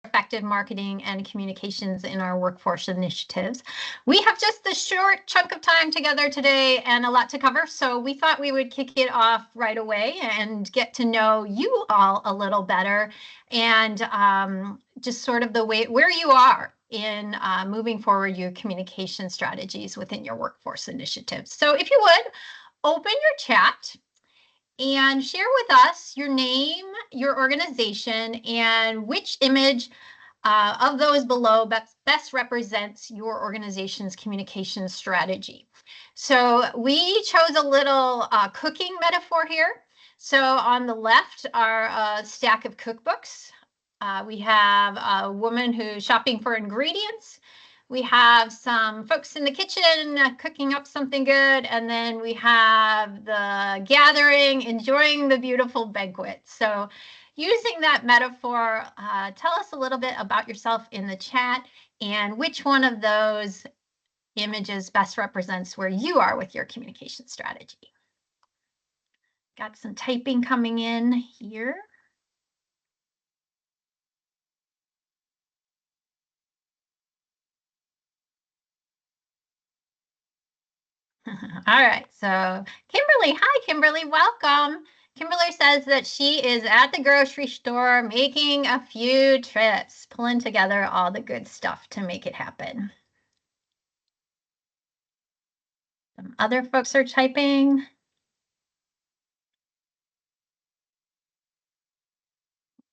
effective marketing and communications in our workforce initiatives. We have just a short chunk of time together today and a lot to cover, so we thought we would kick it off right away and get to know you all a little better, and just sort of the way where you are in moving forward your communication strategies within your workforce initiatives. So if you would, open your chat and share with us your name, your organization, and which image of those below best represents your organization's communication strategy. So we chose a little cooking metaphor here. So on the left are a stack of cookbooks. We have a woman who's shopping for ingredients. We have some folks in the kitchen cooking up something good. And then we have the gathering, enjoying the beautiful banquet. So using that metaphor, tell us a little bit about yourself in the chat and which one of those images best represents where you are with your communication strategy. Got some typing coming in here. All right, so Kimberly, hi Kimberly, welcome. Kimberly says that she is at the grocery store making a few trips, pulling together all the good stuff to make it happen. Some other folks are typing.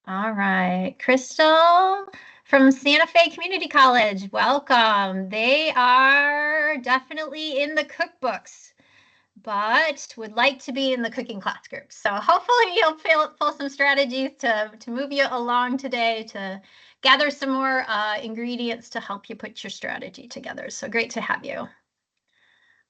All right, Crystal from Santa Fe Community College, welcome. They are definitely in the cookbooks, but would like to be in the cooking class group. So hopefully you'll pull some strategies to move you along today, to gather some more ingredients to help you put your strategy together. So great to have you.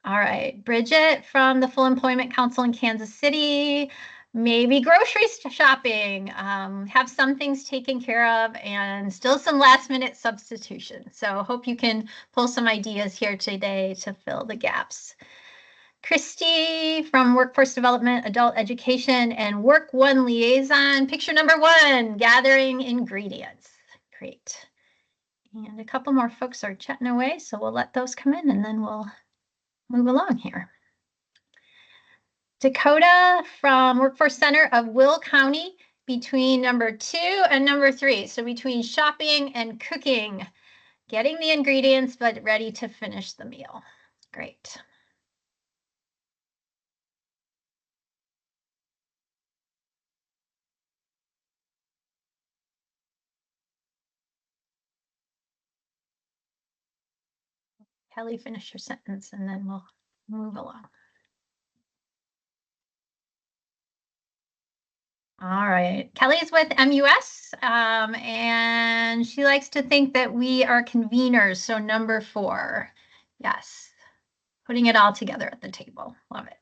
All right, Bridget from the Full Employment Council in Kansas City, maybe grocery shopping, have some things taken care of and still some last minute substitution. So hope you can pull some ideas here today to fill the gaps. Christy from Workforce Development, Adult Education, and Work One Liaison. Picture number 1, gathering ingredients. Great. And a couple more folks are chatting away, so we'll let those come in and then we'll move along here. Dakota from Workforce Center of Will County, between number 2 and number 3. So between shopping and cooking, getting the ingredients, but ready to finish the meal. Great. Kelly, finish your sentence and then we'll move along. All right, Kelly's with MUS, and she likes to think that we are conveners. So number 4, yes, putting it all together at the table. Love it.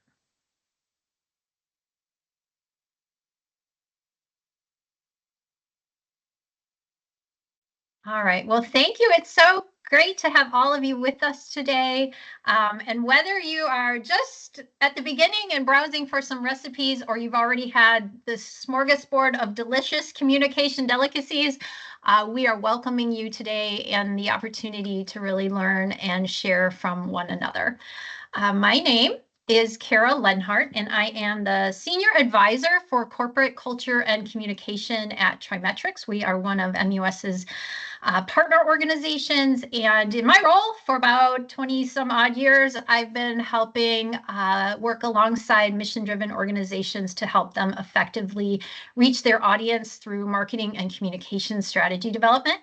All right, well, thank you. It's so great to have all of you with us today. And whether you are just at the beginning and browsing for some recipes, or you've already had this smorgasbord of delicious communication delicacies, we are welcoming you today and the opportunity to really learn and share from one another. My name is Kara Lehnhardt, and I am the Senior Advisor for Corporate Culture and Communication at Trimetrics. We are one of MUS's partner organizations, and in my role for about 20 some odd years, I've been helping work alongside mission-driven organizations to help them effectively reach their audience through marketing and communication strategy development.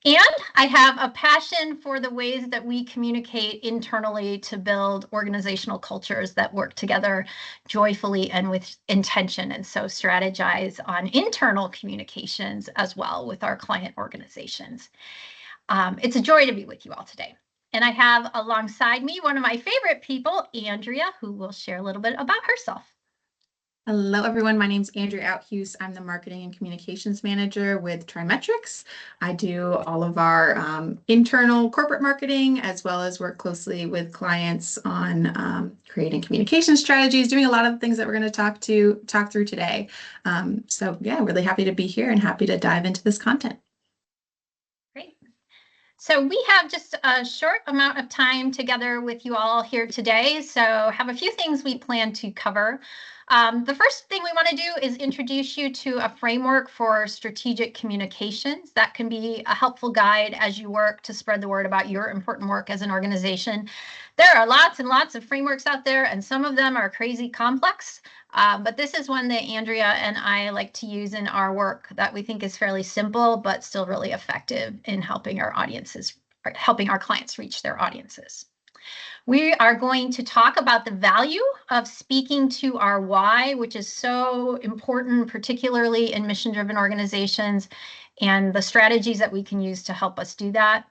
And I have a passion for the ways that we communicate internally to build organizational cultures that work together joyfully and with intention, and so strategize on internal communications as well with our client organizations. It's a joy to be with you all today. And I have alongside me one of my favorite people, Andrea, who will share a little bit about herself. Hello, everyone. My name is Andrea Outhuse. I'm the Marketing and Communications Manager with Trimetrics. I do all of our internal corporate marketing, as well as work closely with clients on creating communication strategies, doing a lot of the things that we're going to talk through today. So yeah, really happy to be here and happy to dive into this content. So we have just a short amount of time together with you all here today. So have a few things we plan to cover. The first thing we want to do is introduce you to a framework for strategic communications. That can be a helpful guide as you work to spread the word about your important work as an organization. There are lots and lots of frameworks out there, and some of them are crazy complex. But this is one that Andrea and I like to use in our work that we think is fairly simple, but still really effective in helping our audiences, or helping our clients reach their audiences. We are going to talk about the value of speaking to our why, which is so important, particularly in mission-driven organizations, and the strategies that we can use to help us do that.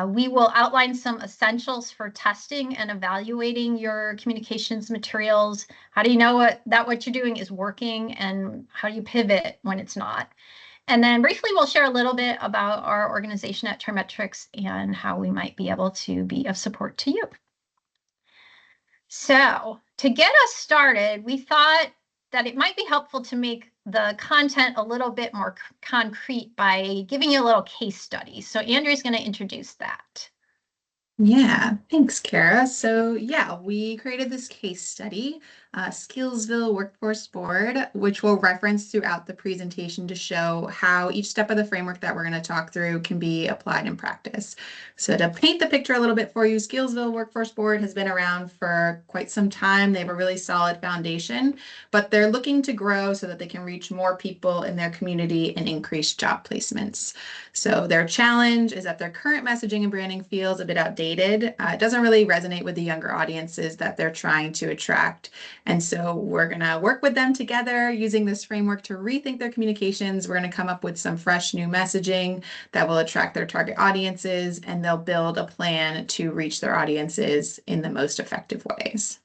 We will outline some essentials for testing and evaluating your communications materials. How do you know what you're doing is working, and how do you pivot when it's not? And then briefly, we'll share a little bit about our organization at TriMetrix and how we might be able to be of support to you. So to get us started, we thought that it might be helpful to make the content a little bit more concrete by giving you a little case study. So Andrea's going to introduce that. Yeah, thanks, Kara. So yeah, we created this case study, Skillsville Workforce Board, which we'll reference throughout the presentation to show how each step of the framework that we're going to talk through can be applied in practice. So to paint the picture a little bit for you, Skillsville Workforce Board has been around for quite some time. They have a really solid foundation, but they're looking to grow so that they can reach more people in their community and increase job placements. So their challenge is that their current messaging and branding feels a bit outdated. It doesn't really resonate with the younger audiences that they're trying to attract. And so we're going to work with them together using this framework to rethink their communications. We're going to come up with some fresh new messaging that will attract their target audiences, and they'll build a plan to reach their audiences in the most effective ways.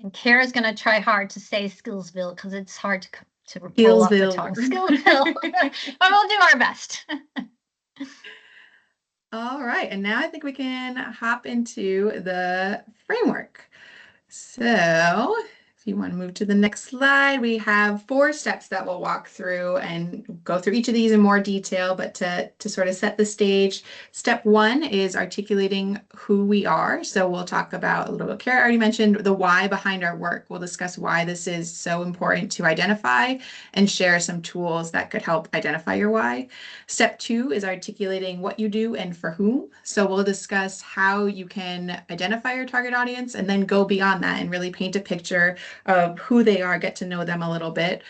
And Kara's going to try hard to say Skillsville because it's hard to roll off the tongue. Skillsville. But we'll do our best. All right, and now I think we can hop into the framework. So if you want to move to the next slide, we have 4 steps that we'll walk through and go through each of these in more detail, but to sort of set the stage, step 1 is articulating who we are. So we'll talk about a little bit, Kara already mentioned the why behind our work. We'll discuss why this is so important to identify and share some tools that could help identify your why. Step 2 is articulating what you do and for whom. So we'll discuss how you can identify your target audience and then go beyond that and really paint a picture of who they are, get to know them a little bit.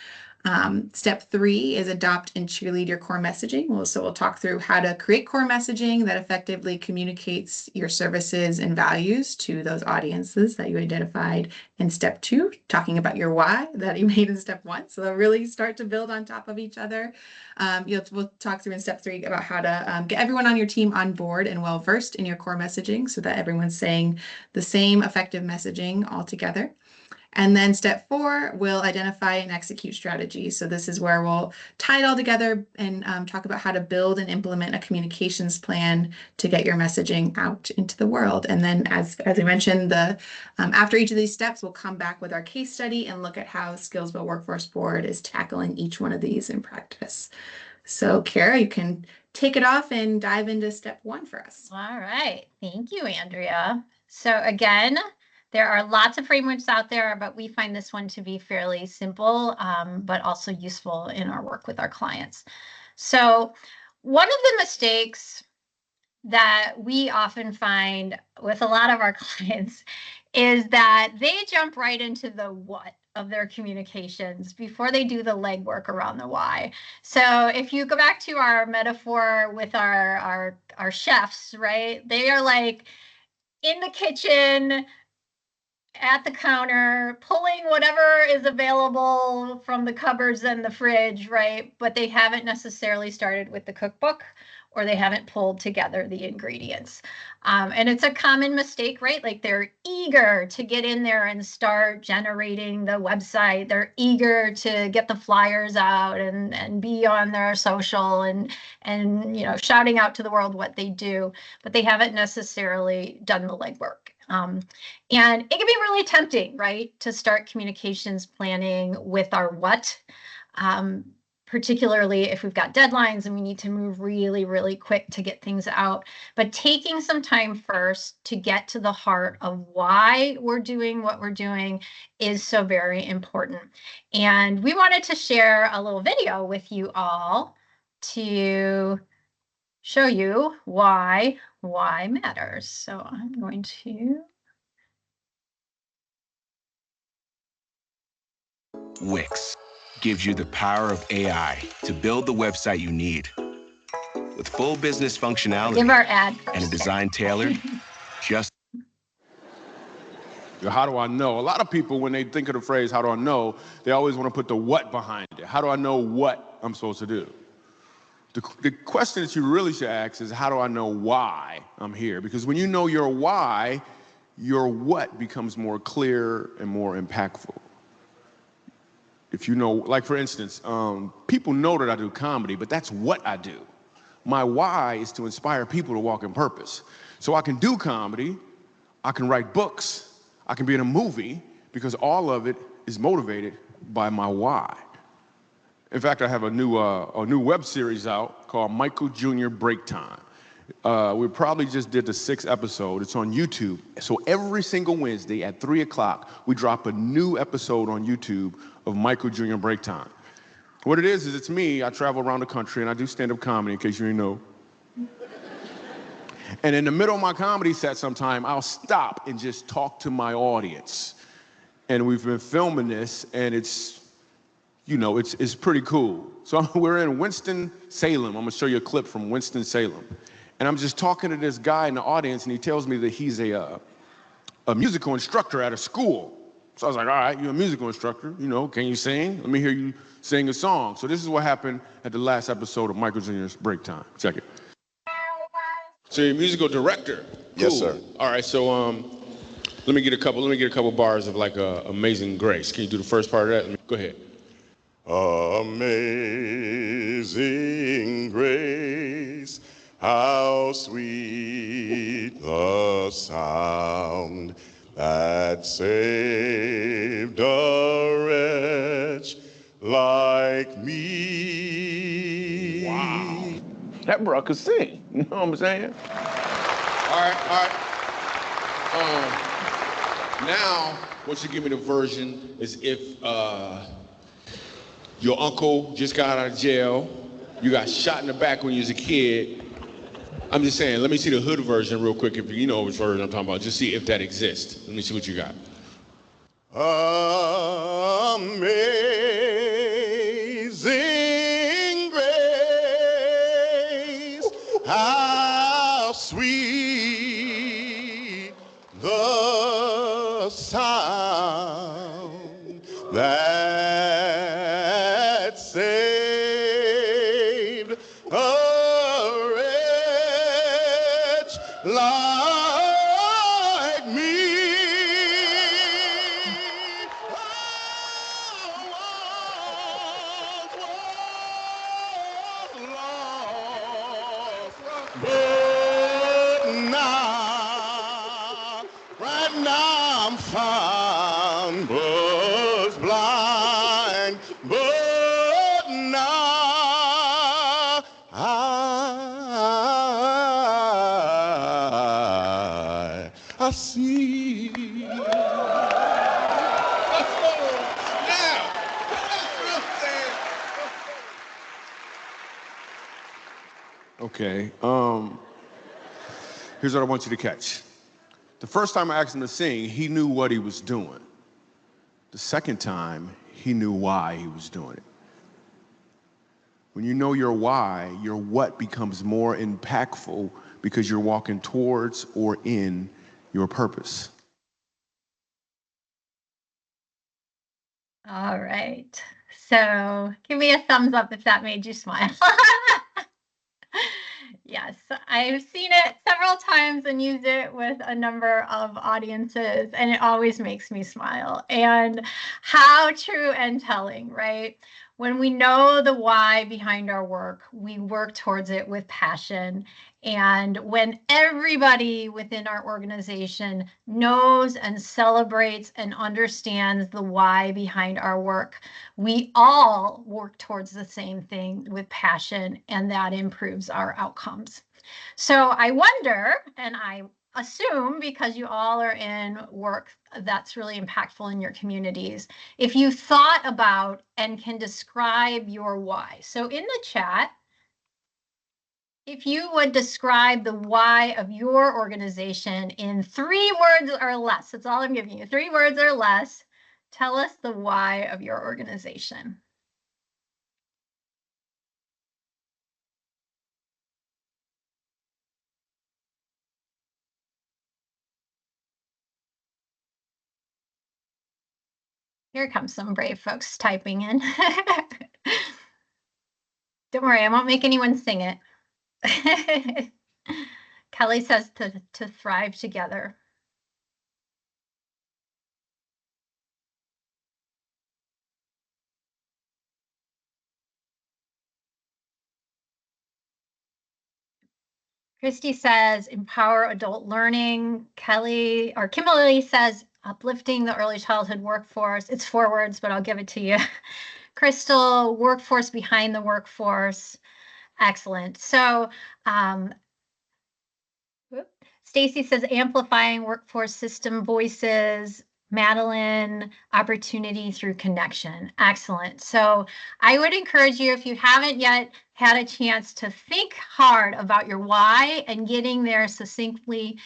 Step 3 is adopt and cheerlead your core messaging. So we'll talk through how to create core messaging that effectively communicates your services and values to those audiences that you identified in step 2, talking about your why that you made in step 1. So they'll really start to build on top of each other. We'll talk through in step 3 about how to get everyone on your team on board and well versed in your core messaging so that everyone's saying the same effective messaging all together. And then step 4, we'll identify and execute strategies. So this is where we'll tie it all together and talk about how to build and implement a communications plan to get your messaging out into the world. And then as we mentioned, after each of these steps, we'll come back with our case study and look at how Skillsville Workforce Board is tackling each one of these in practice. So Kara, you can take it off and dive into step 1 for us. All right. Thank you, Andrea. So again, there are lots of frameworks out there, but we find this one to be fairly simple, but also useful in our work with our clients. So one of the mistakes that we often find with a lot of our clients is that they jump right into the what of their communications before they do the legwork around the why. So if you go back to our metaphor with our chefs, right? They are like in the kitchen, at the counter, pulling whatever is available from the cupboards and the fridge, right? But they haven't necessarily started with the cookbook, or they haven't pulled together the ingredients. And it's a common mistake, right? Like they're eager to get in there and start generating the website. They're eager to get the flyers out and be on their social and shouting out to the world what they do, but they haven't necessarily done the legwork. And it can be really tempting, right, to start communications planning with our what, particularly if we've got deadlines and we need to move really, really quick to get things out. But taking some time first to get to the heart of why we're doing what we're doing is so very important. And we wanted to share a little video with you all to show you why matters. So I'm going to... Wix gives you the power of AI to build the website you need. With full business functionality Give our ad and a design tailored just... How do I know? A lot of people, when they think of the phrase, how do I know, they always want to put the what behind it. How do I know what I'm supposed to do? The question that you really should ask is, how do I know why I'm here? Because when you know your why, your what becomes more clear and more impactful. If you know, like for instance, people know that I do comedy, but that's what I do. My why is to inspire people to walk in purpose. So I can do comedy, I can write books, I can be in a movie, because all of it is motivated by my why. In fact, I have a new web series out called Michael Jr. Break Time. We probably just did the 6th episode. It's on YouTube. So every single Wednesday at 3 o'clock, we drop a new episode on YouTube of Michael Jr. Break Time. What it is it's me. I travel around the country and I do stand-up comedy, in case you didn't know. And in the middle of my comedy set sometime, I'll stop and just talk to my audience. And we've been filming this, and it's pretty cool. So we're in Winston-Salem. I'm gonna show you a clip from Winston-Salem. And I'm just talking to this guy in the audience, and he tells me that he's a musical instructor at a school. So I was like, all right, you're a musical instructor, can you sing? Let me hear you sing a song. So this is what happened at the last episode of Michael Jr.'s Break Time. Check it. So you're a musical director? Cool. Yes, sir. All right, so let me get a couple bars of like Amazing Grace. Can you do the first part of that? Go ahead. Amazing grace, how sweet the sound that saved a wretch like me. Wow. That bro could sing, you know what I'm saying? All right. Now, what you give me the version is if your uncle just got out of jail, you got shot in the back when you was a kid. I'm just saying, let me see the hood version real quick, if you know which version I'm talking about. Just see if that exists. Let me see what you got. Amazing grace, how sweet the sound that saved a wretch like me. But now, right now I'm found, was blind, but now I see. Okay, here's what I want you to catch. The first time I asked him to sing, he knew what he was doing. The second time, he knew why he was doing it. When you know your why, your what becomes more impactful because you're walking towards or in your purpose. All right. So give me a thumbs up if that made you smile. Yes, I've seen it several times and used it with a number of audiences, and it always makes me smile. And how true and telling, right? When we know the why behind our work, we work towards it with passion. And when everybody within our organization knows and celebrates and understands the why behind our work, we all work towards the same thing with passion, and that improves our outcomes. So I wonder, and I assume because you all are in work that's really impactful in your communities, if you thought about and can describe your why. So in the chat, if you would describe the why of your organization in 3 words or less, that's all I'm giving you, 3 words or less, tell us the why of your organization. Here comes some brave folks typing in. Don't worry, I won't make anyone sing it. Kelly says to thrive together. Christy says empower adult learning. Kimberly says uplifting the early childhood workforce. It's 4 words, but I'll give it to you. Crystal, workforce behind the workforce. Excellent. So Stacy says amplifying workforce system voices. Madeline, opportunity through connection. Excellent. So I would encourage you, if you haven't yet had a chance to think hard about your why and getting there succinctly,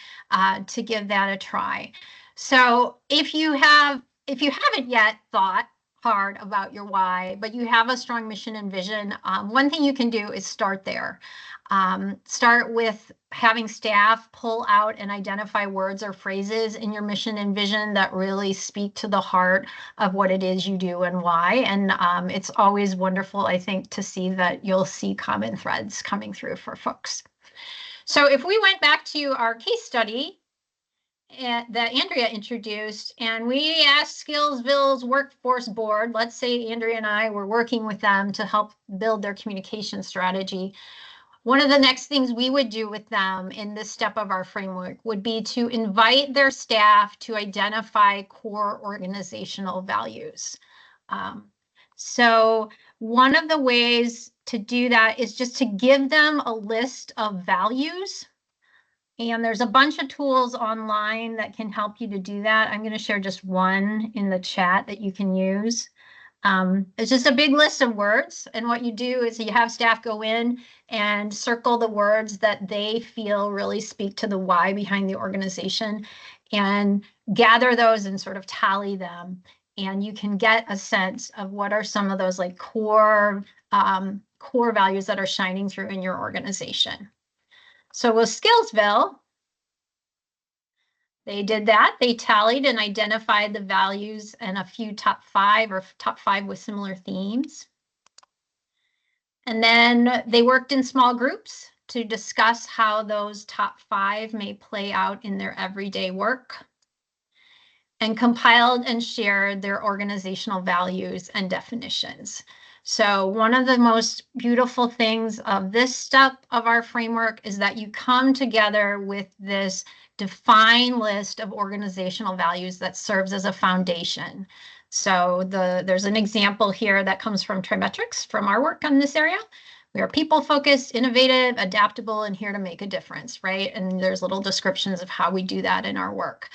to give that a try. So if you haven't yet thought hard about your why, but you have a strong mission and vision, one thing you can do is start there. Start with having staff pull out and identify words or phrases in your mission and vision that really speak to the heart of what it is you do and why. And it's always wonderful, I think, to see that you'll see common threads coming through for folks. So if we went back to our case study that Andrea introduced, and we asked Skillsville's workforce board, let's say Andrea and I were working with them to help build their communication strategy. One of the next things we would do with them in this step of our framework would be to invite their staff to identify core organizational values. So one of the ways to do that is just to give them a list of values. And there's a bunch of tools online that can help you to do that. I'm going to share just one in the chat that you can use. It's just a big list of words. And what you do is you have staff go in and circle the words that they feel really speak to the why behind the organization and gather those and sort of tally them. And you can get a sense of what are some of those like core values that are shining through in your organization. So with Skillsville, they did that. They tallied and identified the values and a few top 5 with similar themes. And then they worked in small groups to discuss how those top 5 may play out in their everyday work, and compiled and shared their organizational values and definitions. So one of the most beautiful things of this step of our framework is that you come together with this defined list of organizational values that serves as a foundation. So there's an example here that comes from TriMetrix, from our work on this area. We are people-focused, innovative, adaptable, and here to make a difference, right? And there's little descriptions of how we do that in our work.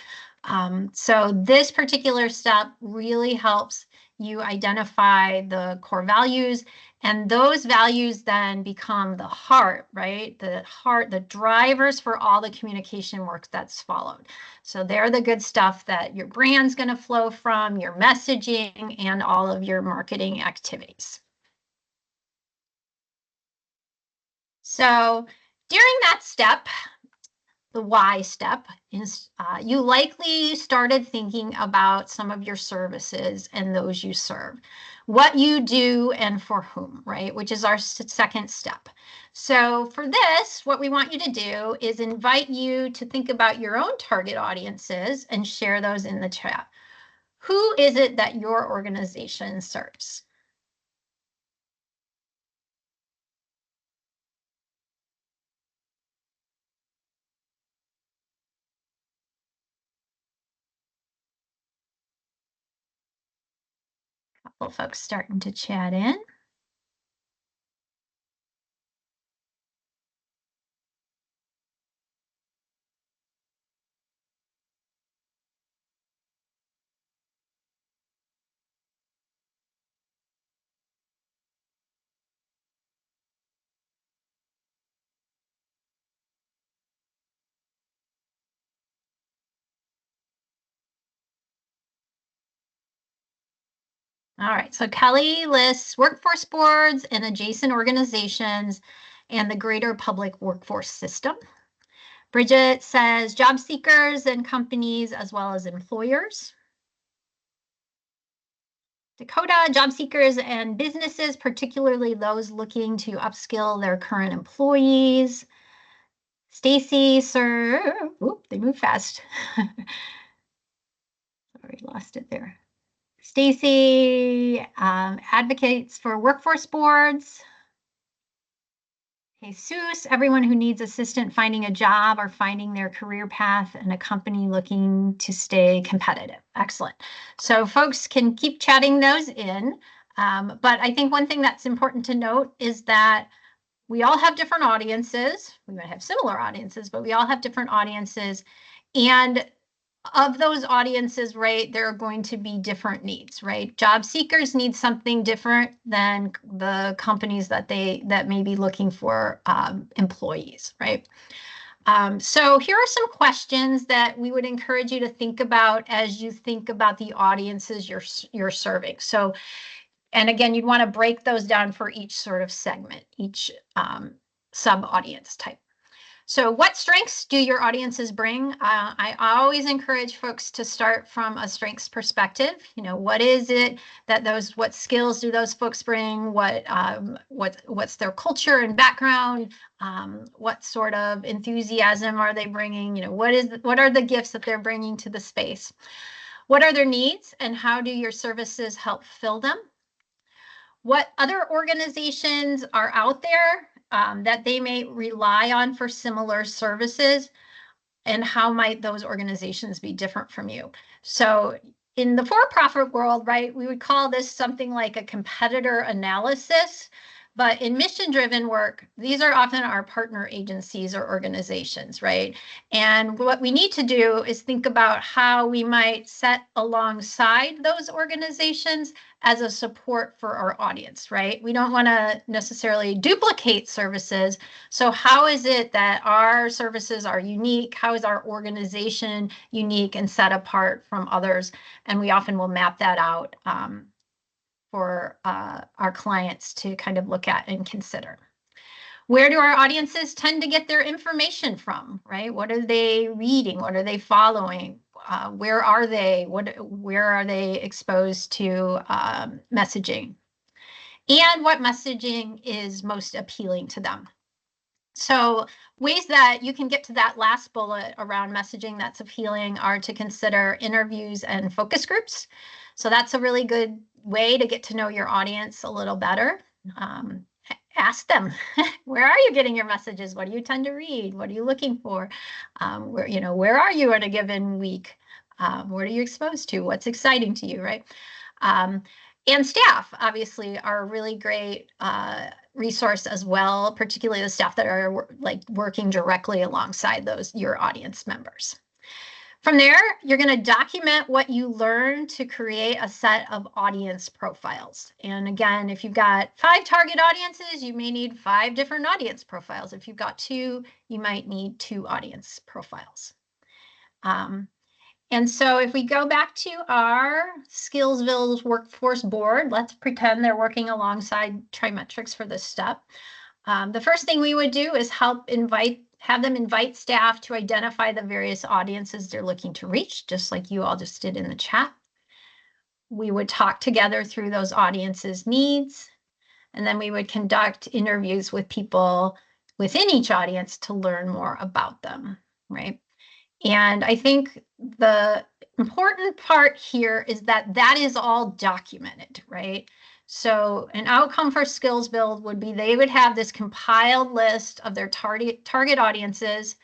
So this particular step really helps you identify the core values, and those values then become the heart, right? The drivers for all the communication work that's followed. So they're the good stuff that your brand's going to flow from, your messaging, and all of your marketing activities. So during that step, the why step, is you likely started thinking about some of your services and those you serve, what you do and for whom, right? Which is our second step. So for this, what we want you to do is invite you to think about your own target audiences and share those in the chat. Who is it that your organization serves? Well, folks starting to chat in. All right, so Kelly lists workforce boards and adjacent organizations and the greater public workforce system. Bridget says job seekers and companies as well as employers. Dakota, job seekers and businesses, particularly those looking to upskill their current employees. Stacy, sir, oop, they move fast. Sorry, lost it there. Stacy advocates for workforce boards. Jesus, everyone who needs assistance finding a job or finding their career path, and a company looking to stay competitive. Excellent. So folks can keep chatting those in. But I think one thing that's important to note is that we all have different audiences. We might have similar audiences, but we all have different audiences. And of those audiences, right, there are going to be different needs, right? Job seekers need something different than the companies that may be looking for employees, right? So here are some questions that we would encourage you to think about as you think about the audiences you're serving. So, and again, you'd want to break those down for each sort of segment, each sub-audience type. So what strengths do your audiences bring? I always encourage folks to start from a strengths perspective. You know, what is it that what skills do those folks bring? What's their culture and background? What sort of enthusiasm are they bringing? You know, what are the gifts that they're bringing to the space? What are their needs, and how do your services help fill them? What other organizations are out there that they may rely on for similar services, and how might those organizations be different from you? So in the for-profit world, right, we would call this something like a competitor analysis. But in mission-driven work, these are often our partner agencies or organizations, right? And what we need to do is think about how we might set alongside those organizations as a support for our audience, right? We don't want to necessarily duplicate services. So how is it that our services are unique? How is our organization unique and set apart from others? And we often will map that out for our clients to kind of look at and consider. Where do our audiences tend to get their information from, right? What are they reading? What are they following? Where are they? Where are they exposed to messaging? And what messaging is most appealing to them? So ways that you can get to that last bullet around messaging that's appealing are to consider interviews and focus groups. So that's a really good way to get to know your audience a little better. Ask them, where are you getting your messages? What do you tend to read? What are you looking for? Where are you in a given week? What are you exposed to? What's exciting to you, right? And staff, obviously, are a really great resource as well, particularly the staff that are working directly alongside your audience members. From there, you're going to document what you learn to create a set of audience profiles. And again, if you've got 5 target audiences, you may need 5 different audience profiles. If you've got 2, you might need 2 audience profiles. And so if we go back to our Skillsville Workforce Board, let's pretend they're working alongside TriMetrix for this step. The first thing we would do is have them invite staff to identify the various audiences they're looking to reach, just like you all just did in the chat. We would talk together through those audiences' needs, and then we would conduct interviews with people within each audience to learn more about them, right? And I think the important part here is that is all documented, right? So an outcome for Skills Build would be they would have this compiled list of their target audiences,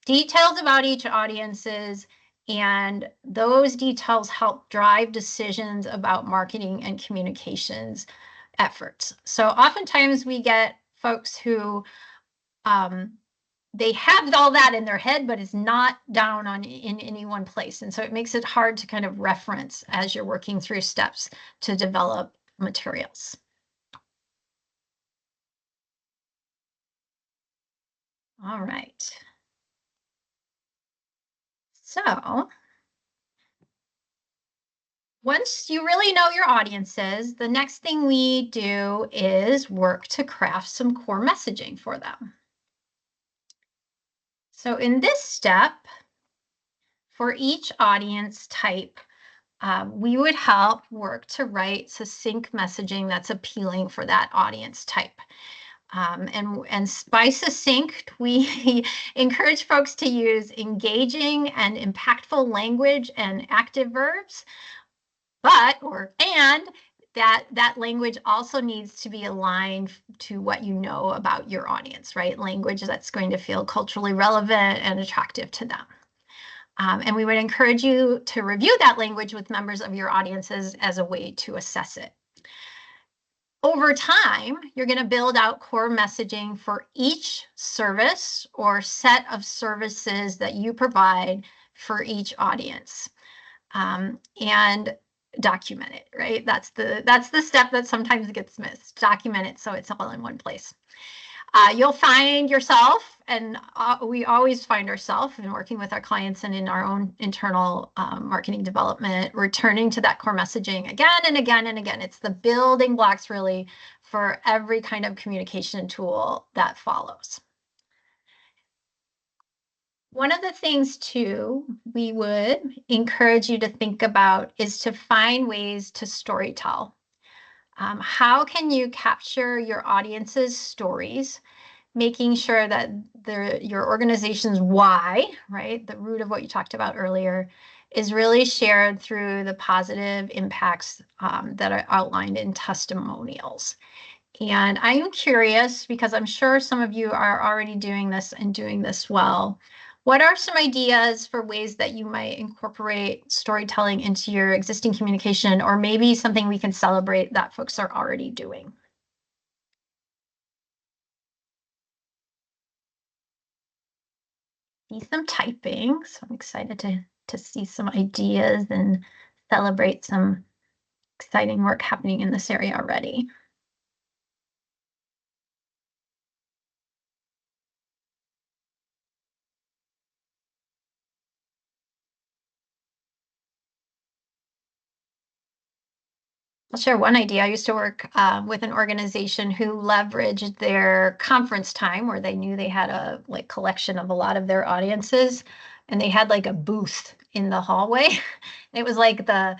details about each audiences, And those details help drive decisions about marketing and communications efforts. So oftentimes we get folks who they have all that in their head, but it's not down in any one place. And so it makes it hard to kind of reference as you're working through steps to develop materials. All right. So once you really know your audiences, the next thing we do is work to craft some core messaging for them. So in this step, for each audience type, we would help work to write succinct messaging that's appealing for that audience type. And by succinct, we encourage folks to use engaging and impactful language and active verbs, and that language also needs to be aligned to what you know about your audience, right? Language that's going to feel culturally relevant and attractive to them. And we would encourage you to review that language with members of your audiences as a way to assess it. Over time, you're going to build out core messaging for each service or set of services that you provide for each audience, and document it, right? That's the step that sometimes gets missed. Document it so it's all in one place. You'll find yourself, and we always find ourselves in working with our clients and in our own internal marketing development, returning to that core messaging again and again and again. It's the building blocks really for every kind of communication tool that follows. One of the things too, we would encourage you to think about is to find ways to storytell. How can you capture your audience's stories, making sure that your organization's why, right, the root of what you talked about earlier, is really shared through the positive impacts that are outlined in testimonials. And I am curious, because I'm sure some of you are already doing this and doing this well. What are some ideas for ways that you might incorporate storytelling into your existing communication, or maybe something we can celebrate that folks are already doing? See some typing, so I'm excited to see some ideas and celebrate some exciting work happening in this area already. I'll share one idea. I used to work with an organization who leveraged their conference time, where they knew they had a collection of a lot of their audiences, and they had like a booth in the hallway. It was like the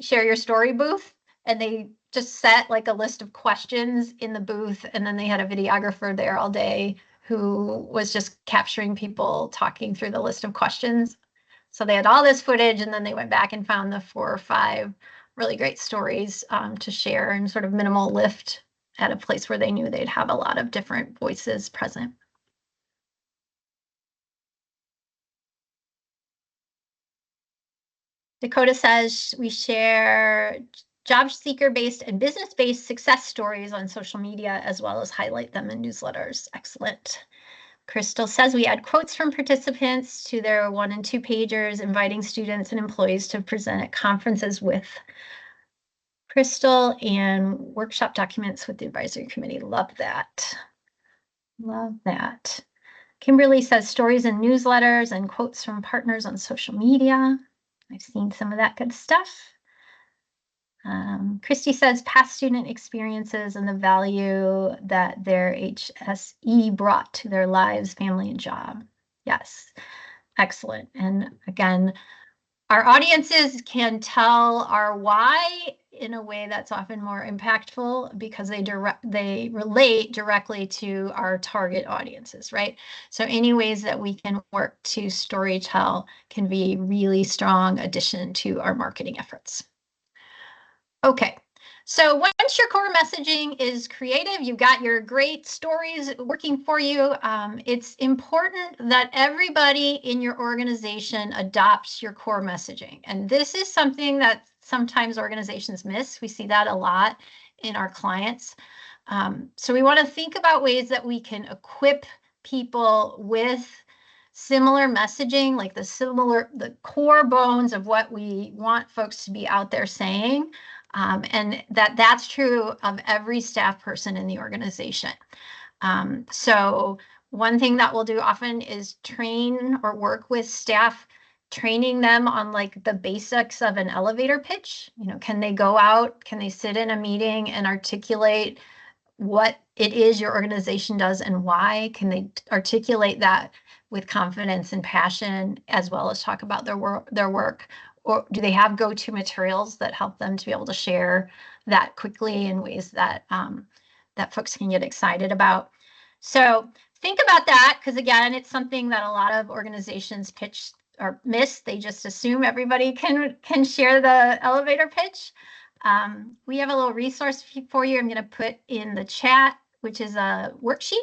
share your story booth, and they just set like a list of questions in the booth, and then they had a videographer there all day who was just capturing people talking through the list of questions. So they had all this footage, and then they went back and found the 4 or 5 really great stories to share, and sort of minimal lift at a place where they knew they'd have a lot of different voices present. Dakota says we share job seeker-based and business-based success stories on social media, as well as highlight them in newsletters. Excellent. Crystal says we add quotes from participants to their 1- and 2-pagers, inviting students and employees to present at conferences with Crystal, and workshop documents with the advisory committee. Love that. Love that. Kimberly says stories and newsletters and quotes from partners on social media. I've seen some of that good stuff. Christy says past student experiences and the value that their HSE brought to their lives, family, and job. Yes, excellent. And again, our audiences can tell our why in a way that's often more impactful, because they relate directly to our target audiences, right? So any ways that we can work to storytell can be a really strong addition to our marketing efforts. Okay, So once your core messaging is creative, you've got your great stories working for you, it's important that everybody in your organization adopts your core messaging. And this is something that sometimes organizations miss. We see that a lot in our clients. So we want to think about ways that we can equip people with similar messaging, like the core bones of what we want folks to be out there saying. And that's true of every staff person in the organization. So one thing that we'll do often is train or work with staff, training them on like the basics of an elevator pitch. You know, can they go out, can they sit in a meeting and articulate what it is your organization does and why? Can they articulate that with confidence and passion, as well as talk about their work? Or do they have go-to materials that help them to be able to share that quickly in ways that that folks can get excited about? So think about that, because again, it's something that a lot of organizations pitch or miss. They just assume everybody can share the elevator pitch. We have a little resource for you. I'm going to put in the chat, which is a worksheet.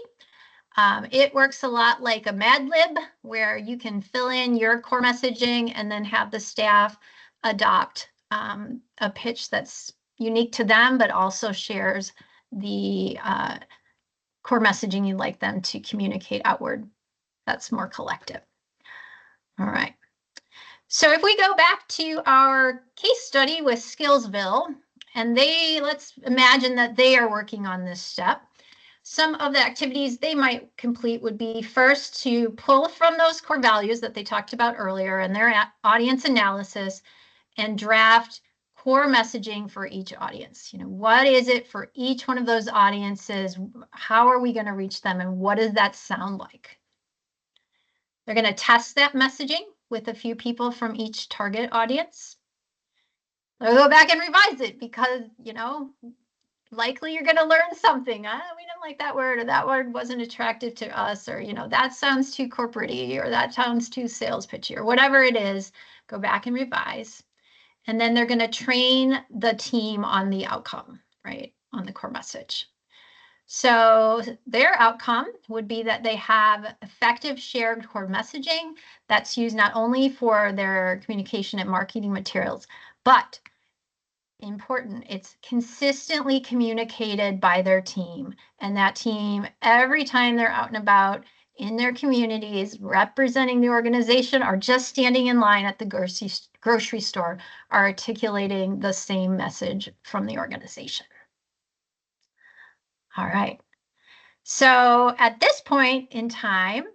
It works a lot like a Mad Lib, where you can fill in your core messaging and then have the staff adopt a pitch that's unique to them, but also shares the core messaging you'd like them to communicate outward. That's more collective. All right. So if we go back to our case study with Skillsville, and let's imagine that they are working on this step. Some of the activities they might complete would be first to pull from those core values that they talked about earlier in their audience analysis and draft core messaging for each audience. You know, what is it for each one of those audiences? How are we going to reach them? And what does that sound like? They're going to test that messaging with a few people from each target audience. They'll go back and revise it because, you know, likely you're going to learn something. We didn't like that word, or that word wasn't attractive to us, or, you know, that sounds too corporate-y, or that sounds too sales pitchy, or whatever it is. Go back and revise. And then they're going to train the team on the outcome, right, on the core message. So their outcome would be that they have effective shared core messaging that's used not only for their communication and marketing materials, but important, it's consistently communicated by their team. And that team, every time they're out and about in their communities, representing the organization or just standing in line at the grocery store, are articulating the same message from the organization. All right. So at this point in time,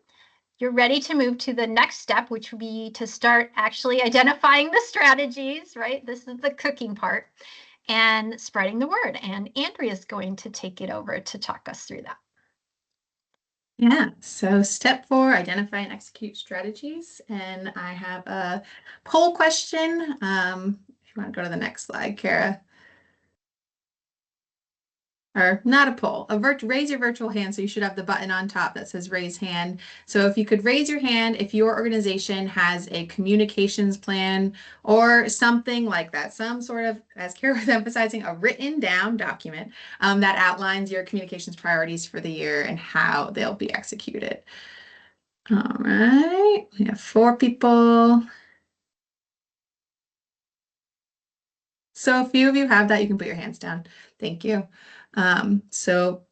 you're ready to move to the next step, which would be to start actually identifying the strategies, right? This is the cooking part, and spreading the word. And Andrea is going to take it over to talk us through that. Yeah, so step 4, identify and execute strategies. And I have a poll question. If you want to go to the next slide, Kara. Or not a poll, raise your virtual hand. So you should have the button on top that says raise hand. So if you could raise your hand if your organization has a communications plan or something like that, some sort of, as Kara was emphasizing, a written down document that outlines your communications priorities for the year and how they'll be executed. All right, we have 4 people. So a few of you have that, you can put your hands down. Thank you. So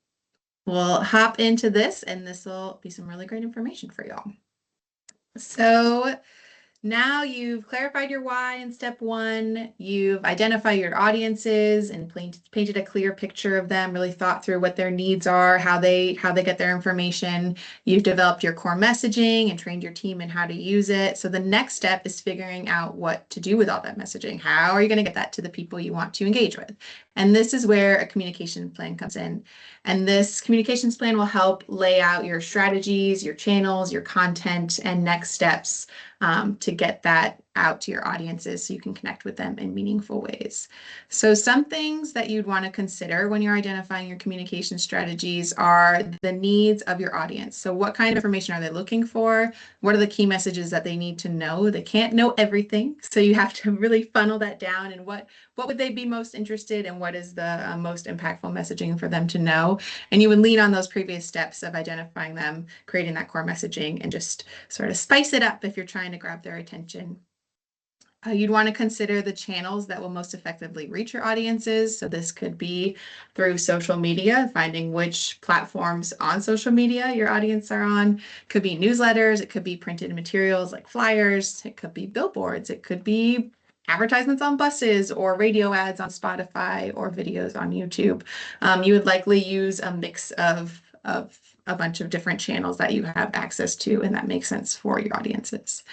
we'll hop into this, and this will be some really great information for y'all. So now you've clarified your why in step 1, you've identified your audiences and painted a clear picture of them, really thought through what their needs are, how they get their information. You've developed your core messaging and trained your team in how to use it. So the next step is figuring out what to do with all that messaging. How are you going to get that to the people you want to engage with? And this is where a communication plan comes in. And this communications plan will help lay out your strategies, your channels, your content, and next steps to get that out to your audiences so you can connect with them in meaningful ways. So some things that you'd want to consider when you're identifying your communication strategies are the needs of your audience. So what kind of information are they looking for? What are the key messages that they need to know? They can't know everything, so you have to really funnel that down, and what would they be most interested in? What is the most impactful messaging for them to know? And you would lean on those previous steps of identifying them, creating that core messaging, and just sort of spice it up if you're trying to grab their attention. You'd want to consider the channels that will most effectively reach your audiences. So this could be through social media, finding which platforms on social media your audience are on. Could be newsletters, it could be printed materials like flyers, it could be billboards, it could be advertisements on buses or radio ads on Spotify or videos on YouTube. You would likely use a mix of a bunch of different channels that you have access to and that makes sense for your audiences.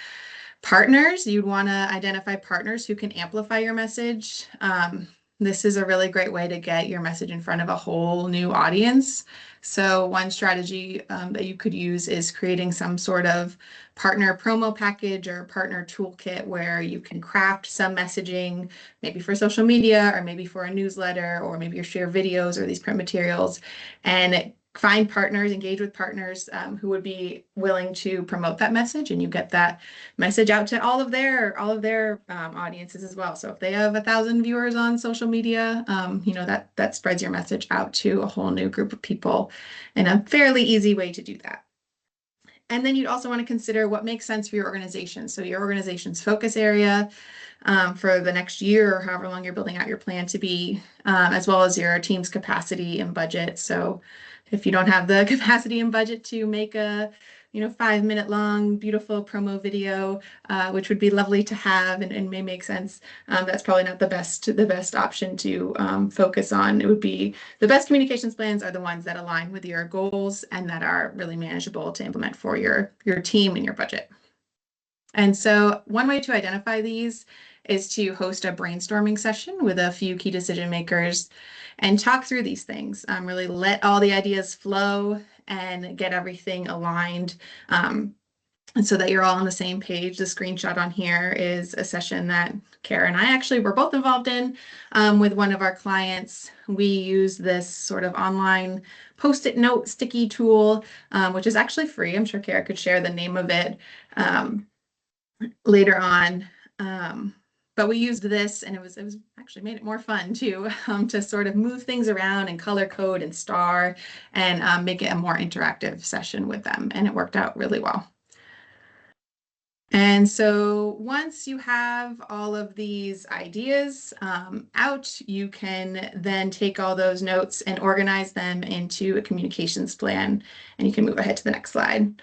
Partners, you'd want to identify partners who can amplify your message. This is a really great way to get your message in front of a whole new audience. So one strategy that you could use is creating some sort of partner promo package or partner toolkit where you can craft some messaging, maybe for social media or maybe for a newsletter or maybe you share videos or these print materials, and find partners, engage with partners who would be willing to promote that message, and you get that message out to all of their audiences as well. So if they have 1,000 viewers on social media, that spreads your message out to a whole new group of people in a fairly easy way to do that. And then you'd also want to consider what makes sense for your organization. So your organization's focus area for the next year or however long you're building out your plan to be, as well as your team's capacity and budget. So if you don't have the capacity and budget to make a 5-minute long, beautiful promo video, which would be lovely to have and may make sense, that's probably not the best option to focus on. It would be the best communications plans are the ones that align with your goals and that are really manageable to implement for your team and your budget. And so one way to identify these is to host a brainstorming session with a few key decision makers and talk through these things. Really let all the ideas flow and get everything aligned and so that you're all on the same page. The screenshot on here is a session that Kara and I actually were both involved in with one of our clients. We use this sort of online Post-it note sticky tool, which is actually free. I'm sure Kara could share the name of it later on. But we used this and it was actually made it more fun too, to sort of move things around and color code and star and make it a more interactive session with them. And it worked out really well. And so once you have all of these ideas out, you can then take all those notes and organize them into a communications plan. And you can move ahead to the next slide.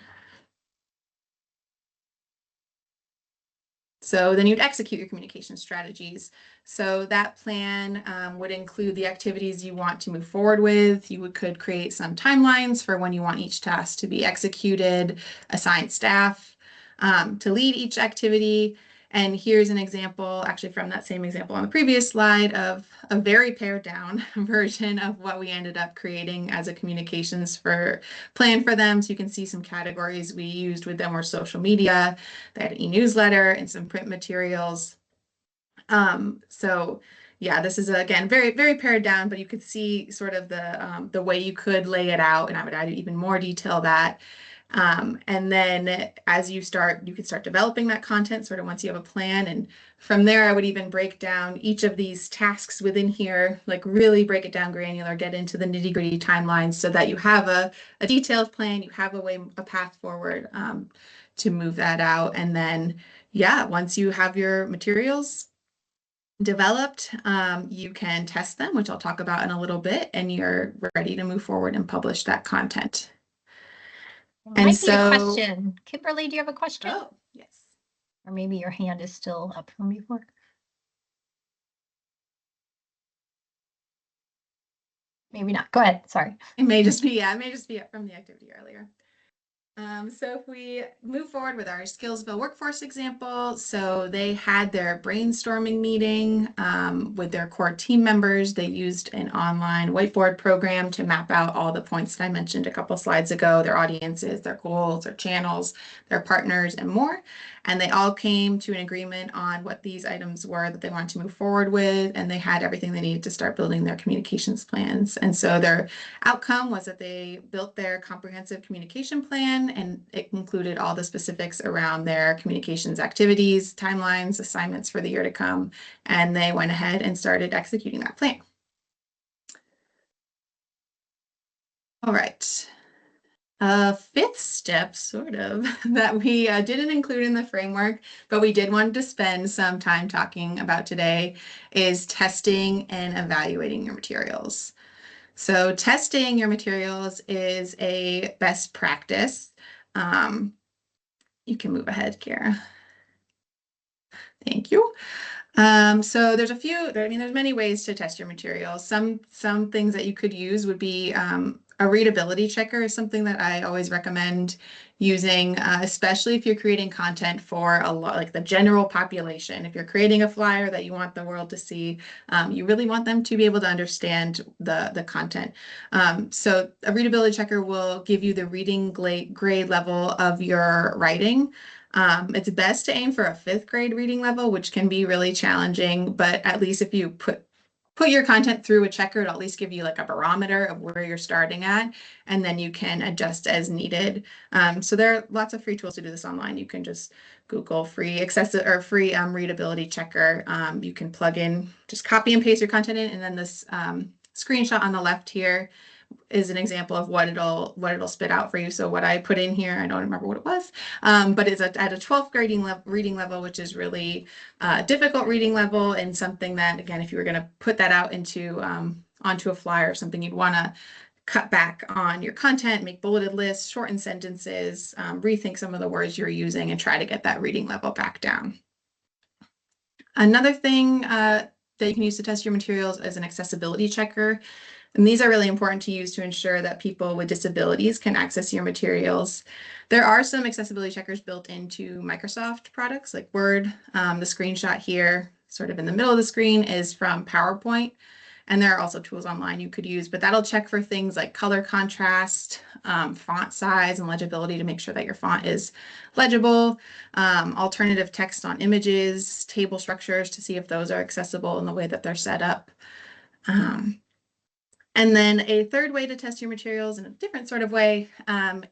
So then you'd execute your communication strategies. So that plan would include the activities you want to move forward with. You could create some timelines for when you want each task to be executed, assign staff to lead each activity. And here's an example, actually from that same example on the previous slide, of a very pared down version of what we ended up creating as a communications plan for them. So you can see some categories we used with them were social media, they had an e-newsletter and some print materials. So yeah, this is again very, very pared down, but you could see sort of the way you could lay it out, and I would add even more detail that. And then as you could start developing that content sort of once you have a plan. And from there, I would even break down each of these tasks within here, like really break it down granular, get into the nitty gritty timelines so that you have a detailed plan, you have a path forward to move that out. And then, yeah, once you have your materials developed, you can test them, which I'll talk about in a little bit, and you're ready to move forward and publish that content. Might be a question. Kimberly, do you have a question? Oh, yes. Or maybe your hand is still up from before. Maybe not. Go ahead. Sorry. It may just be up from the activity earlier. So if we move forward with our Skillsville workforce example, so they had their brainstorming meeting with their core team members. They used an online whiteboard program to map out all the points that I mentioned a couple slides ago, their audiences, their goals, their channels, their partners, and more. And they all came to an agreement on what these items were that they wanted to move forward with, and they had everything they needed to start building their communications plans. And so their outcome was that they built their comprehensive communication plan, and it included all the specifics around their communications activities, timelines, assignments for the year to come, and they went ahead and started executing that plan. All right. Fifth step, sort of, that we didn't include in the framework, but we did want to spend some time talking about today is testing and evaluating your materials. So testing your materials is a best practice. You can move ahead, Kara. Thank you. So there's there's many ways to test your materials. Some things that you could use would be a readability checker is something that I always recommend using, especially if you're creating content for like the general population. If you're creating a flyer that you want the world to see, you really want them to be able to understand the content. So a readability checker will give you the reading grade level of your writing. It's best to aim for a 5th grade reading level, which can be really challenging, but at least if you put your content through a checker, it'll at least give you like a barometer of where you're starting at, and then you can adjust as needed. So there are lots of free tools to do this online. You can just Google free readability checker. You can plug in, just copy and paste your content in, and then this screenshot on the left here is an example of what it'll spit out for you. So what I put in here, I don't remember what it was, but it's at a 12th reading level, which is really difficult reading level, and something that, again, if you were going to put that out into onto a flyer or something, you'd want to cut back on your content, make bulleted lists, shorten sentences, rethink some of the words you're using, and try to get that reading level back down. Another thing that you can use to test your materials is an accessibility checker. And these are really important to use to ensure that people with disabilities can access your materials. There are some accessibility checkers built into Microsoft products like Word. The screenshot here, sort of in the middle of the screen, is from PowerPoint. And there are also tools online you could use, but that'll check for things like color contrast, font size, and legibility to make sure that your font is legible, alternative text on images, table structures to see if those are accessible in the way that they're set up. And then a third way to test your materials in a different sort of way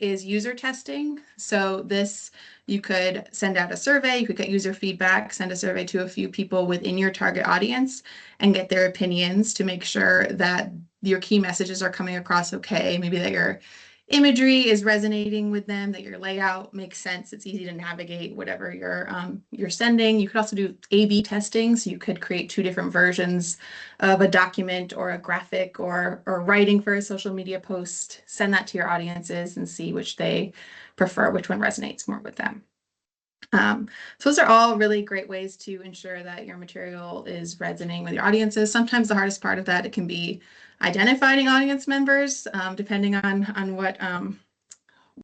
is user testing. So this, you could send out a survey, you could get user feedback, send a survey to a few people within your target audience and get their opinions to make sure that your key messages are coming across okay. Maybe that your imagery is resonating with them, that your layout makes sense, it's easy to navigate whatever you're sending. You could also do A/B testing, so you could create 2 different versions of a document or a graphic or writing for a social media post, send that to your audiences and see which they prefer, which one resonates more with them. So those are all really great ways to ensure that your material is resonating with your audiences. Sometimes the hardest part of that, it can be identifying audience members, depending on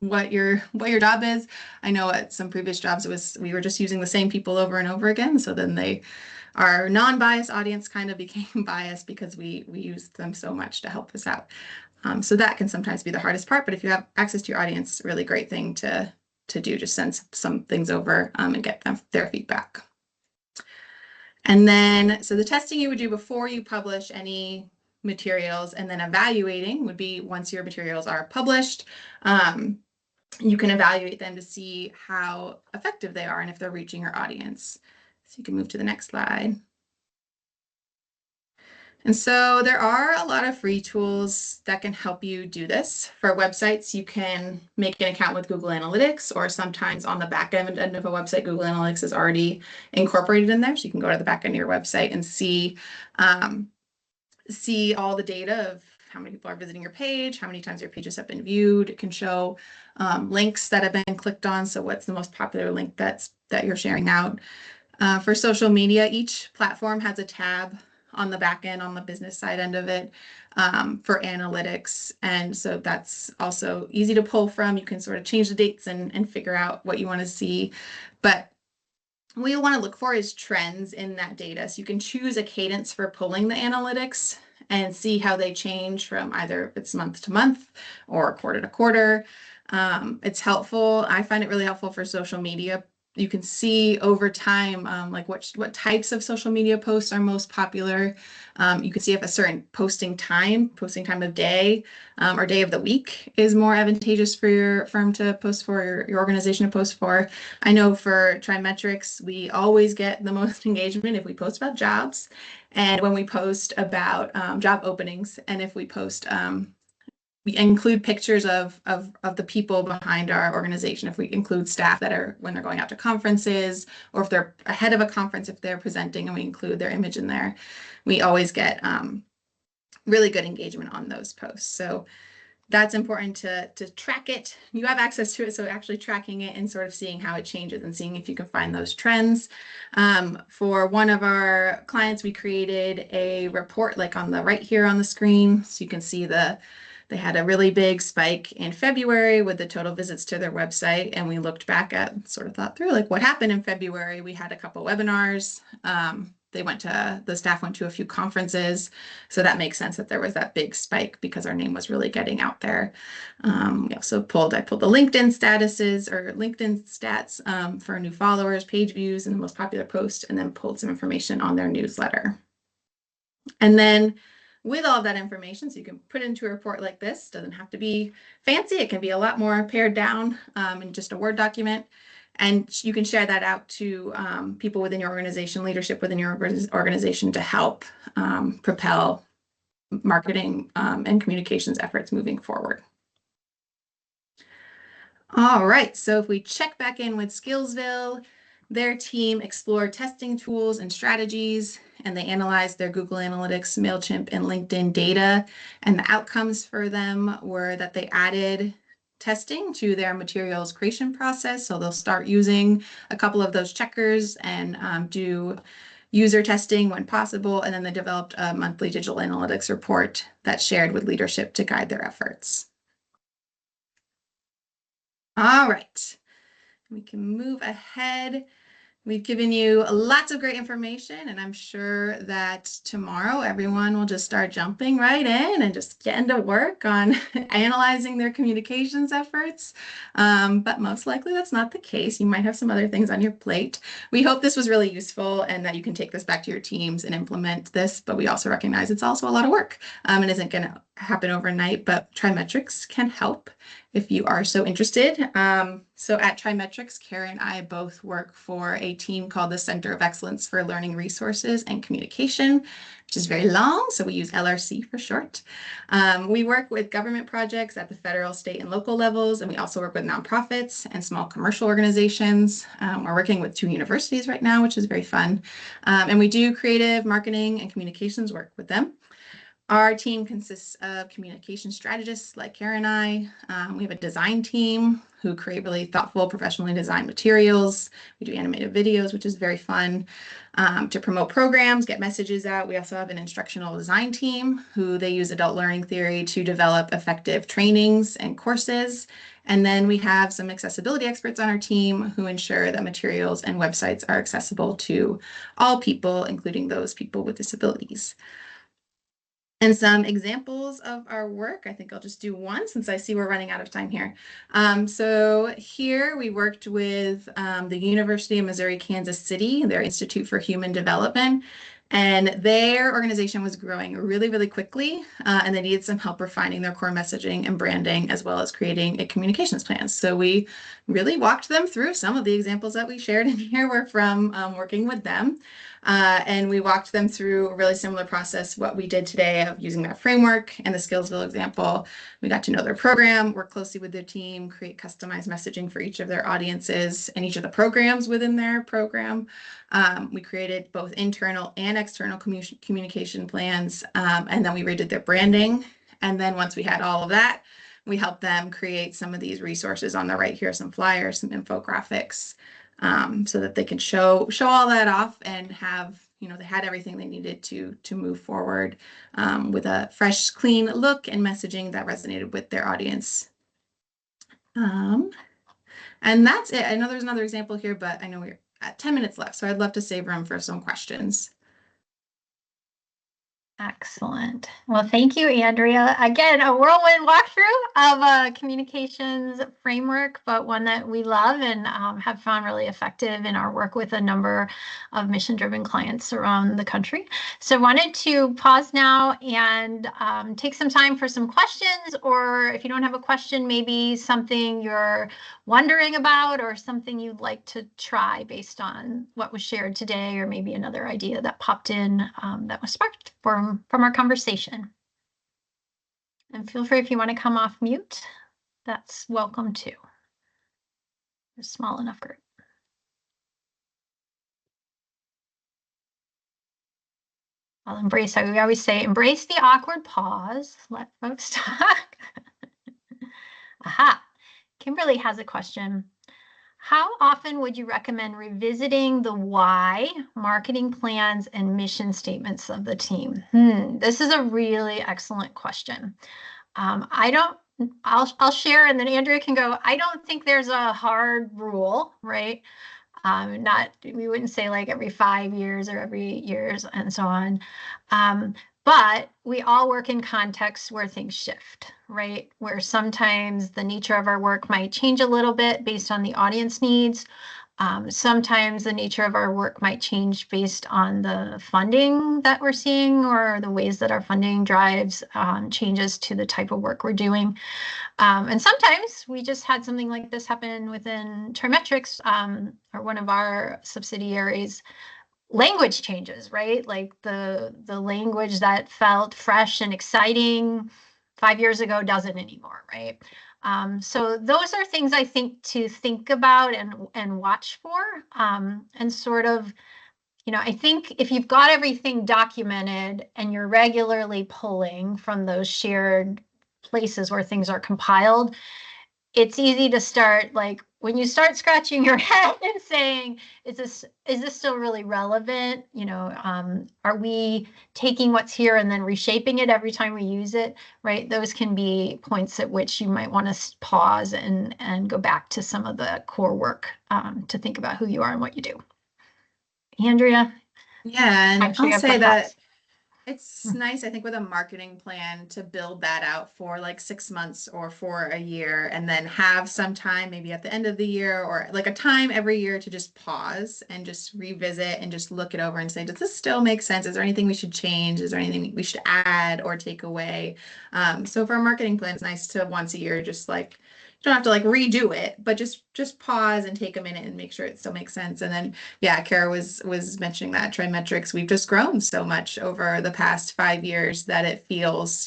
what your job is. I know at some previous jobs we were just using the same people over and over again, so then our non-biased audience kind of became biased because we used them so much to help us out. So that can sometimes be the hardest part, but if you have access to your audience, a really great thing to do, just send some things over and get their feedback. And then, so the testing you would do before you publish any materials, and then evaluating would be once your materials are published. You can evaluate them to see how effective they are and if they're reaching your audience. So you can move to the next slide. And so there are a lot of free tools that can help you do this. For websites, you can make an account with Google Analytics, or sometimes on the back end of a website, Google Analytics is already incorporated in there. So you can go to the back end of your website and see all the data of how many people are visiting your page, how many times your pages have been viewed. It can show links that have been clicked on. So what's the most popular link that you're sharing out. For social media, each platform has a tab on the back end, on the business side end of it, for analytics. And so that's also easy to pull from. You can sort of change the dates and figure out what you want to see. But what you want to look for is trends in that data. So you can choose a cadence for pulling the analytics and see how they change from either if it's month to month or quarter to quarter. It's helpful. I find it really helpful for social media. You can see over time, like what types of social media posts are most popular. You can see if a certain posting time of day, or day of the week is more advantageous for your firm to post for, your organization to post for. I know for TriMetrics, we always get the most engagement if we post about jobs, and when we post about job openings, and if we post we include pictures of the people behind our organization. If we include staff that are, when they're going out to conferences, or if they're ahead of a conference, if they're presenting and we include their image in there, we always get really good engagement on those posts. So that's important to track it. You have access to it, so actually tracking it and sort of seeing how it changes and seeing if you can find those trends. For one of our clients, we created a report like on the right here on the screen, so you can see they had a really big spike in February with the total visits to their website. And we looked back at, sort of thought through like what happened in February. We had a couple webinars. The staff went to a few conferences. So that makes sense that there was that big spike because our name was really getting out there. We also I pulled the LinkedIn statuses or LinkedIn stats for new followers, page views, and the most popular post, and then pulled some information on their newsletter. And then with all of that information, so you can put it into a report like this. Doesn't have to be fancy. It can be a lot more pared down in just a Word document. And you can share that out to people within your organization, leadership within your organization, to help propel marketing and communications efforts moving forward. All right, so if we check back in with Skillsville, their team explored testing tools and strategies, and they analyzed their Google Analytics, MailChimp, and LinkedIn data. And the outcomes for them were that they added testing to their materials creation process. So they'll start using a couple of those checkers and do user testing when possible. And then they developed a monthly digital analytics report that's shared with leadership to guide their efforts. All right, we can move ahead. We've given you lots of great information, and I'm sure that tomorrow everyone will just start jumping right in and just getting to work on analyzing their communications efforts. But most likely that's not the case. You might have some other things on your plate. We hope this was really useful and that you can take this back to your teams and implement this, but we also recognize it's also a lot of work and isn't going to happen overnight, but TriMetrics can help if you are so interested. So at TriMetrics, Kara and I both work for a team called the Center of Excellence for Learning Resources and Communication, which is very long, so we use LRC for short. We work with government projects at the federal, state, and local levels, and we also work with nonprofits and small commercial organizations. We're working with 2 universities right now, which is very fun. And we do creative marketing and communications work with them. Our team consists of communication strategists like Kara and I. We have a design team who create really thoughtful, professionally designed materials. We do animated videos, which is very fun, to promote programs, get messages out. We also have an instructional design team who they use adult learning theory to develop effective trainings and courses. And then we have some accessibility experts on our team who ensure that materials and websites are accessible to all people, including those people with disabilities. And some examples of our work, I think I'll just do one since I see we're running out of time here. So here we worked with the University of Missouri, Kansas City, their Institute for Human Development. And their organization was growing really, really quickly, and they needed some help refining their core messaging and branding, as well as creating a communications plan. So we really walked them through. Some of the examples that we shared in here were from working with them. And we walked them through a really similar process, what we did today of using that framework and the Skillsville example. We got to know their program, work closely with their team, create customized messaging for each of their audiences and each of the programs within their program. We created both internal and external communication plans, and then we redid their branding. And then once we had all of that, we helped them create some of these resources on the right here, some flyers, some infographics, so that they can show all that off and have they had everything they needed to move forward with a fresh, clean look and messaging that resonated with their audience. And that's it. I know there's another example here, but I know we're at 10 minutes left, so I'd love to save room for some questions. Excellent. Well, thank you, Andrea. Again, a whirlwind walkthrough of a communications framework, but one that we love and have found really effective in our work with a number of mission-driven clients around the country. So I wanted to pause now and take some time for some questions, or if you don't have a question, maybe something you're wondering about or something you'd like to try based on what was shared today, or maybe another idea that popped in that was sparked from our conversation. And feel free, if you want to come off mute, that's welcome too. A small enough group. I'll embrace, we always say, embrace the awkward pause, let folks talk. Aha, Kimberly has a question. How often would you recommend revisiting the why, marketing plans, and mission statements of the team? This is a really excellent question. I'll share, and then Andrea can go. I don't think there's a hard rule, right? We wouldn't say like every 5 years or every years and so on. But we all work in contexts where things shift, right? Where sometimes the nature of our work might change a little bit based on the audience needs. Sometimes the nature of our work might change based on the funding that we're seeing, or the ways that our funding drives changes to the type of work we're doing. And sometimes we just had something like this happen within TriMetrix, or one of our subsidiaries. Language changes, right? Like the language that felt fresh and exciting 5 years ago doesn't anymore, right? So those are things I think to think about and watch for, and sort of, I think if you've got everything documented and you're regularly pulling from those shared places where things are compiled, it's easy to start, like when you start scratching your head and saying, is this still really relevant? Are we taking what's here and then reshaping it every time we use it, right? Those can be points at which you might want to pause and go back to some of the core work to think about who you are and what you do. Andrea? Yeah, and Actually, I'll say that thoughts. it's nice, I think, with a marketing plan to build that out for like 6 months or for a year, and then have some time maybe at the end of the year, or like a time every year to just pause and just revisit and just look it over and say, does this still make sense? Is there anything we should change? Is there anything we should add or take away? So for a marketing plan, it's nice to once a year just like, you don't have to like redo it, but just pause and take a minute and make sure it still makes sense. And then, yeah, Kara was mentioning that TriMetrix, we've just grown so much over the past 5 years that it feels,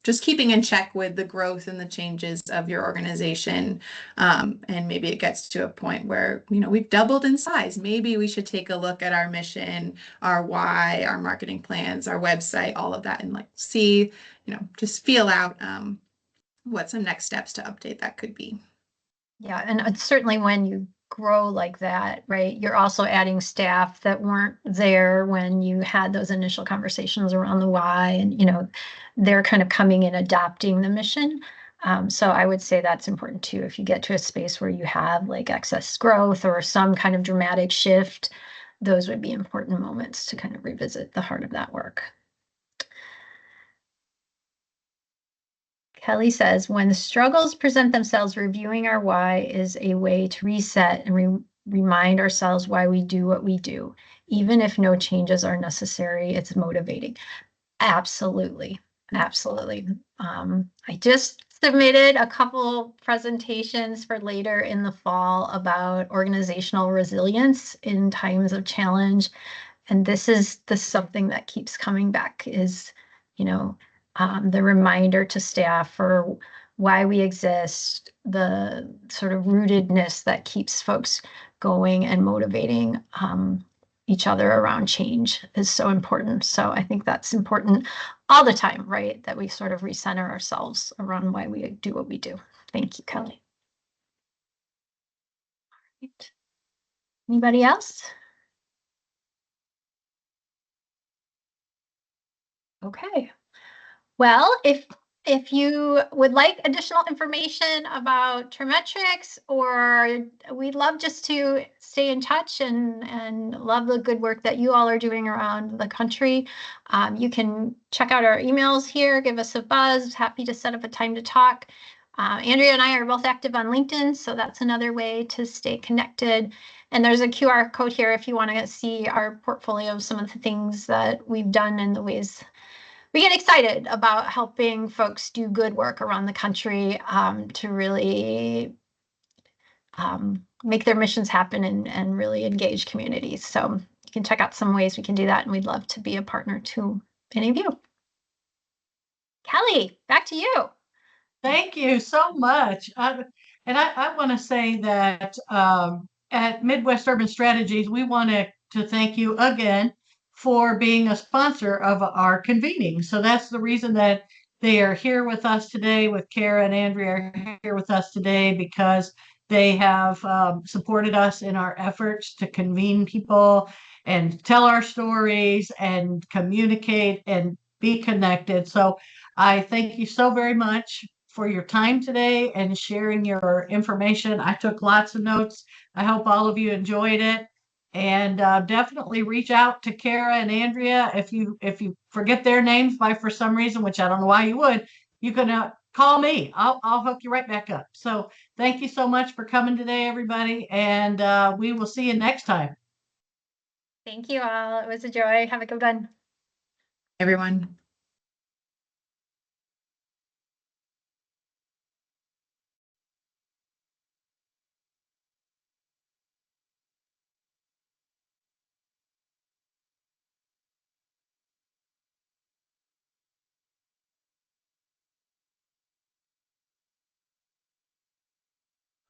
just keeping in check with the growth and the changes of your organization. And maybe it gets to a point where, we've doubled in size. Maybe we should take a look at our mission, our why, our marketing plans, our website, all of that, and like see, just feel out what some next steps to update that could be. Yeah, and certainly when you grow like that, right, you're also adding staff that weren't there when you had those initial conversations around the why, and they're kind of coming in, adopting the mission. So I would say that's important too. If you get to a space where you have like excess growth or some kind of dramatic shift, those would be important moments to kind of revisit the heart of that work. Kelly says, when struggles present themselves, reviewing our why is a way to reset and remind ourselves why we do what we do. Even if no changes are necessary, it's motivating. Absolutely. Absolutely. I just submitted a couple presentations for later in the fall about organizational resilience in times of challenge. And this is something that keeps coming back is, the reminder to staff for why we exist, the sort of rootedness that keeps folks going and motivating each other around change is so important. So I think that's important all the time, right? That we sort of recenter ourselves around why we do what we do. Thank you, Kelly. All right. Anybody else? Okay. Well, if you would like additional information about Trimetrics, or we'd love just to stay in touch and love the good work that you all are doing around the country, you can check out our emails here, give us a buzz. Happy to set up a time to talk. Andrea and I are both active on LinkedIn, so that's another way to stay connected. And there's a QR code here if you want to see our portfolio of some of the things that we've done and the ways we get excited about helping folks do good work around the country, to really make their missions happen and really engage communities. So you can check out some ways we can do that, and we'd love to be a partner to any of you. Kelly, back to you. Thank you so much. I want to say that at Midwest Urban Strategies, we want to thank you again for being a sponsor of our convening. So that's the reason that they are here with us today, with Kara and Andrea are here with us today, because they have supported us in our efforts to convene people and tell our stories and communicate and be connected. So I thank you so very much for your time today and sharing your information. I took lots of notes. I hope all of you enjoyed it. And definitely reach out to Kara and Andrea if you forget their names by for some reason, which I don't know why you would. You can call me. I'll hook you right back up. So thank you so much for coming today, everybody, and we will see you next time. Thank you all. It was a joy. Have a good one. Everyone.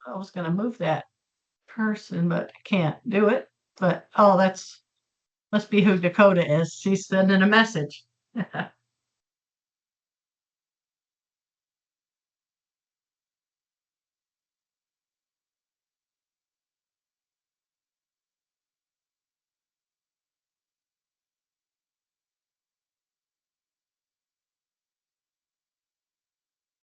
I was going to move that person, but I can't do it. But oh, that's must be who Dakota is. She's sending a message.